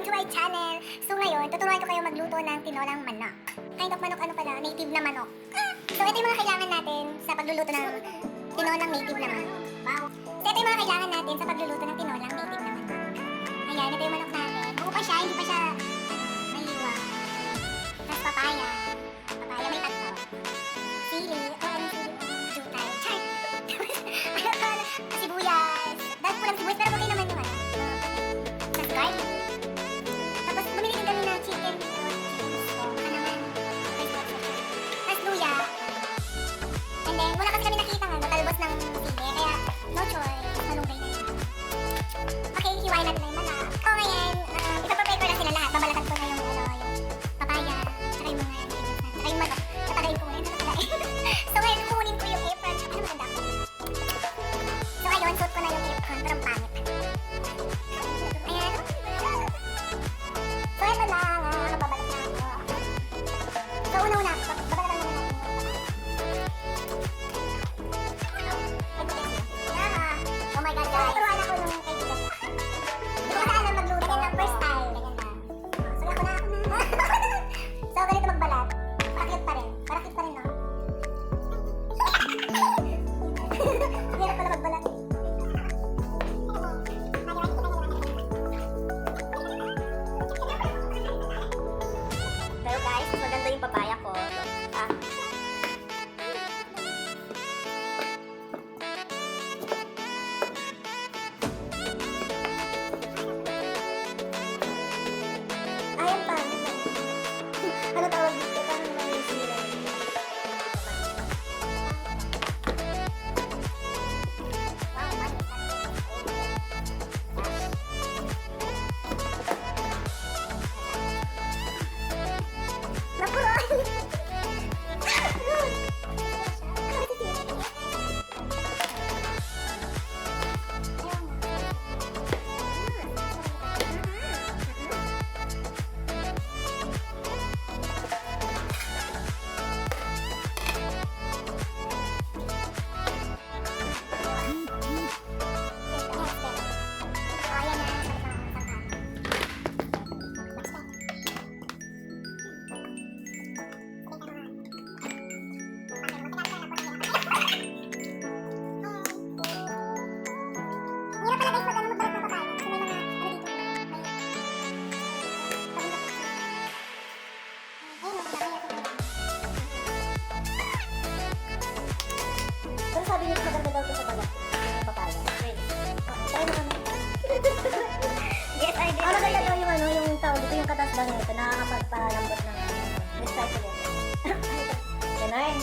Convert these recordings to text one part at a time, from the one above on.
to my channel! So ngayon, tuturuan ko kayo magluto ng tinolang manok. Kind of manok ano pala, native na manok. So ito yung mga kailangan natin sa pagluluto ng tinolang native na manok. So ito yung mga kailangan natin sa pagluluto ng tinolang native na manok. Ayan, ito yung manok natin. Buo pa siya, hindi pa siya naiwa. Tapos papaya. Papaya may tatlo. Sili. Ano sili? Jutay. Char! Sibuyas. Dahil ko lang sibuyas, pero okay naman yung ano. Tapos garlic. Tapos bumili din kami ng chicken. Baka naman. Tapos luya. And then, wala kasi kami nakita nga, talbos ng sili. Kaya, no choice. Malunggay na yun. Okay, hiwain natin na yung manok. So, ngayon, ipaprepare ko na sila lahat. Babalakan ko na yung papaya. Tsaka yung mga ingredients na. Tsaka yung manok. Tatagayin ko muna yun. So, ngayon, kukunin ko yung apron. Ano maganda ko? So, ayun, suot ko na yung apron. Pero pangit. Ayan. So, ito na. Nakababalak na ako. So, una-una. Babalakan muna natin yung oh my God, guys. Turuan ako nung kaibigan. Hindi ko na alam magluto. Ganyan lang, first time. Ganyan lang. So, ako na. So, ganito magbalat. Parakit pa rin. Parakit pa rin, no? Hirap pala magbalat. Pero guys, maganda yung papaya ko. Ayan pa. Ano tawag dito? Parang may sila. Sabi niyo maganda daw ito sa balat. Papaya. Wait. Try mo kami. Yes, I did. Maganda daw yung ano, yung tawag dito, yung katas daw nito. Nakakapagpalambot ng ano. Let's try together. Ganun.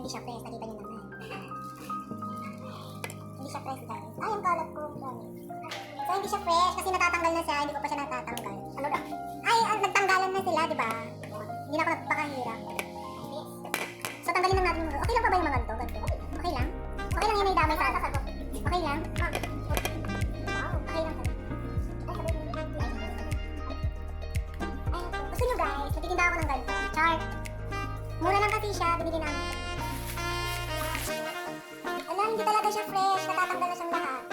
hindi siya fresh. Nakita niyo naman. Hindi siya fresh, guys. Ay, ang kalat ko, guys. So, hindi siya fresh kasi natatanggal na siya. Hindi ko pa siya natatanggal. Ano na? Ay, nagtanggalan na sila, di ba? Hindi na ako nagpakahirap. So, tanggalin lang natin yung mga. Okay lang pa ba yung mga ganito? Ganito? Okay lang? Okay lang yan may damay sa atas. Okay lang? Wow, okay lang. Gusto nyo guys, natitinda ako ng ganito. Char. Mura lang kasi siya, binili namin. Alam, hindi talaga siya fresh. Natatanggal na siyang lahat.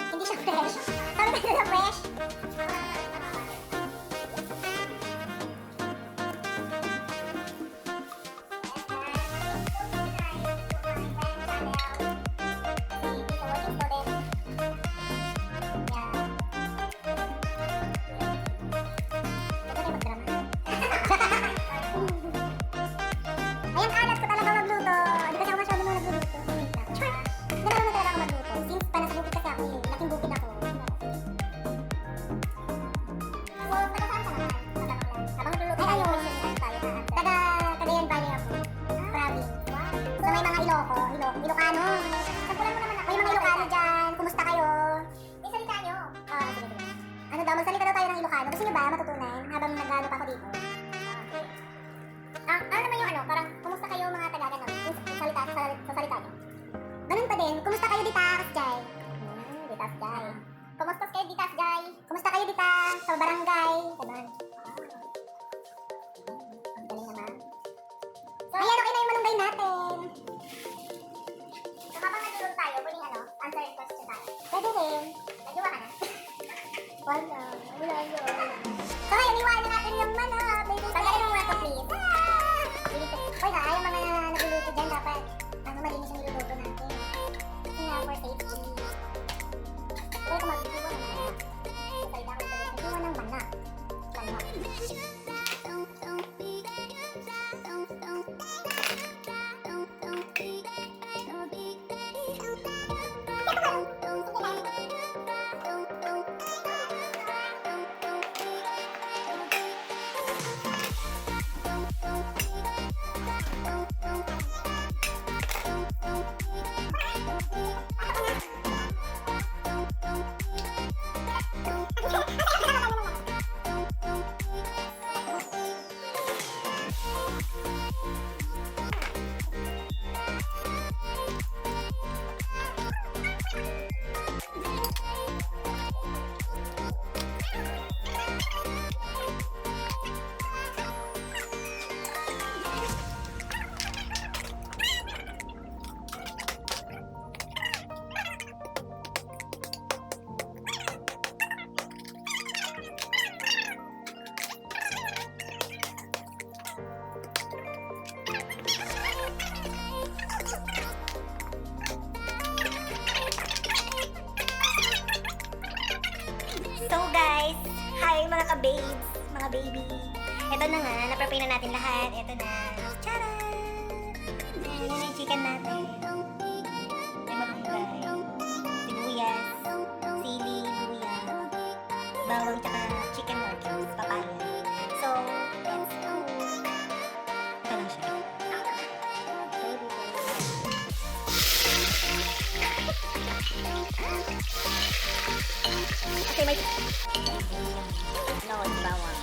Hindi siya fresh. Sabi ka na fresh. Ayan, kalat ko talaga magluto. Hindi kasi ako masyado nung nagluluto. Char! Ganun na talaga ako magluto. Since pa nasa bukid kasi ako eh. Laking bukid ako. So, taga saan ka naman? Habang nagluluto tayo. Taga Cagayan Valley ako. Province. So, may mga Ilocano. Sagulan mo naman ako. May mga Ilocano dyan. Kumusta kayo? May salita nyo. Sige. Ano daw, magsalita daw tayo ng Ilocano. Gusto nyo ba matutunan habang nag-ano pa ako dito? Ano naman yung ano, parang kumusta kayo mga taga-ganon? Sa salita nyo. Ganun pa din, kumusta kayo ditas, Jai? Ditas, Jai. Kumusta kayo ditas, Jai? Kumusta kayo dita sa barangay? Ganun. Ang galing naman. So, ayan, okay na yung malunggay natin. So, habang nagulong tayo, pwedeng ano, answer and question tayo. Pwede rin. Nagjuwa ka na? Wala. So, ngayon, iwanan natin yung manok. Tanggalin mo muna ito, please. Hoy ha, yung mga nagluluto dyan, dapat malinis yung niluluto natin. Kasi nga, for safety. Hoy, kung magsikiwa naman. Salita ko ito. Nagsikiwa ng manak. So guys, hi mga ka-babes, mga baby. Ito na nga, na-prepare na natin lahat. Ito na. Tcharan! Ayan yung chicken natin. May malunggay, sibuyas, sili, luya, bawang, tsaka chicken nuggets, papaya. So, let's go. Ito lang siya. Okay, may bawang.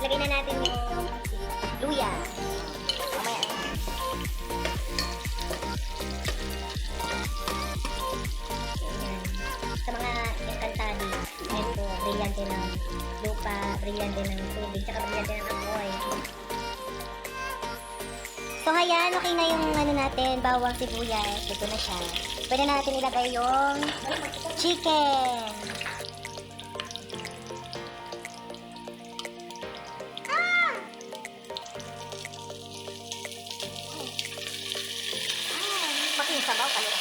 Ilagay na natin yung luya. Mamaya. Sa mga encantado, ito, brilyante ng lupa, brilyante ng tubig, tsaka brilyante ng apoy. So, ayan, okay na yung ano natin, bawang, sibuyas. Ito na siya. Pwede natin ilagay yung chicken. Bakit yung sabaw kayo?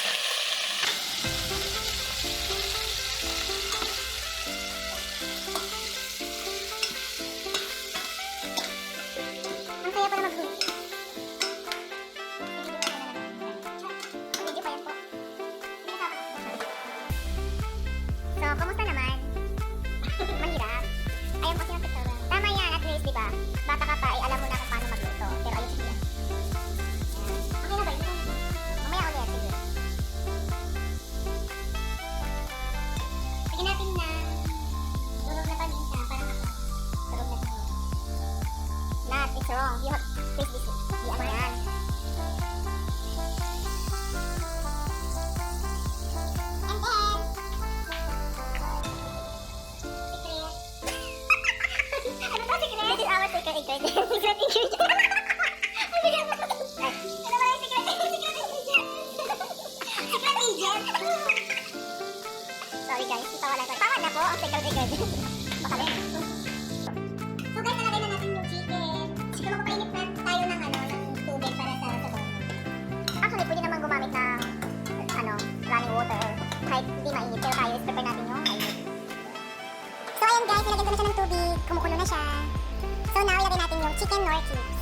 Ang kaya pa na mag-group. Video pa yan po. So, kumusta wrong. You have face this way. Di, ano yan. And then, secret. Ano ba secret? This is our secret ingredient. Secret ingredient. Ano ba yung secret ingredient? Secret ingredient. Sorry guys, ipawala ko. Tawag na po ang secret ingredient. Baka rin. So guys, nalagay na natin yung chicken. Siguro mapainit na tayo ng tubig para sa sabaw. Actually, pwede naman gumamit ng running water. Kahit hindi mainit, pero tayo is prepare natin yung mainit. So ayan guys, nilagyan ko na siya ng tubig. Kumukulo na siya. So now, ilagay natin yung chicken nor cubes.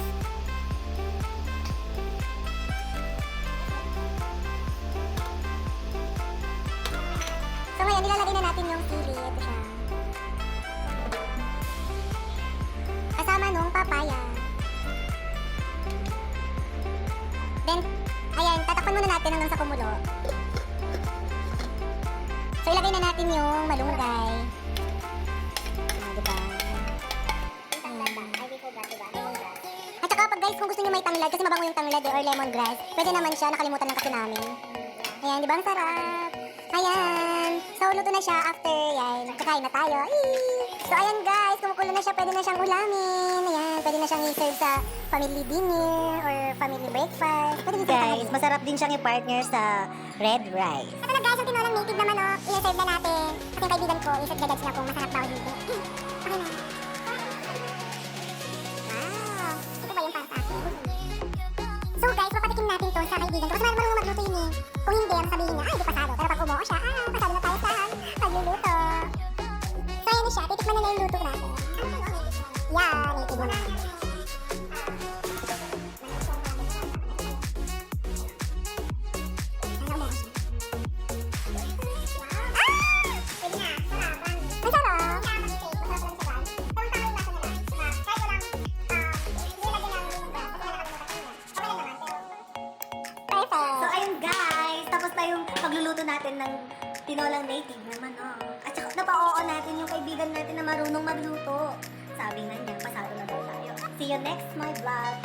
So ngayon, nilalagay na natin yung sili. Ito siya. Kasama nung papaya. Then, ayan, tatakpan muna natin hanggang sa kumulo. So, ilagay na natin yung malunggay. Diba? At saka pag guys, kung gusto nyo may tanglad, kasi mabango yung tanglad or lemongrass, pwede naman siya, nakalimutan na kasi namin. Ayan, di ba ang sarap? Ayan. So, luto na siya after, yan, kakain na tayo. Eee! So, ayan guys, kumukulo na siya, pwede na siyang ulamin. Ayan, pwede na siyang i-serve sa family dinner or family breakfast. Pwede din sa Guys, masarap din siyang i-partner sa red rice. ito na guys, yung tinolang native na manok, i-serve na natin. Kasi yung kaibigan ko, i-judge niya kung masarap daw hindi. Okay na. Wow! Ito ba yung para sa akin? So guys, papatikim natin to sa kaibigan ko. Kasi marunong magluto yun eh. Kung hindi, ang sabihin niya, hindi pasado. Pero pag umuo siya, pasado na tayo sa pagluluto. So ayan na siya, titikman na yung luto natin. Yan, native na natin. So ayun guys, tapos na yung pagluluto natin ng tinolang native na manok. At saka napao natin yung kaibigan natin na marunong magluto. Sabi nga niya, pasado na daw tayo. See you next my vlog.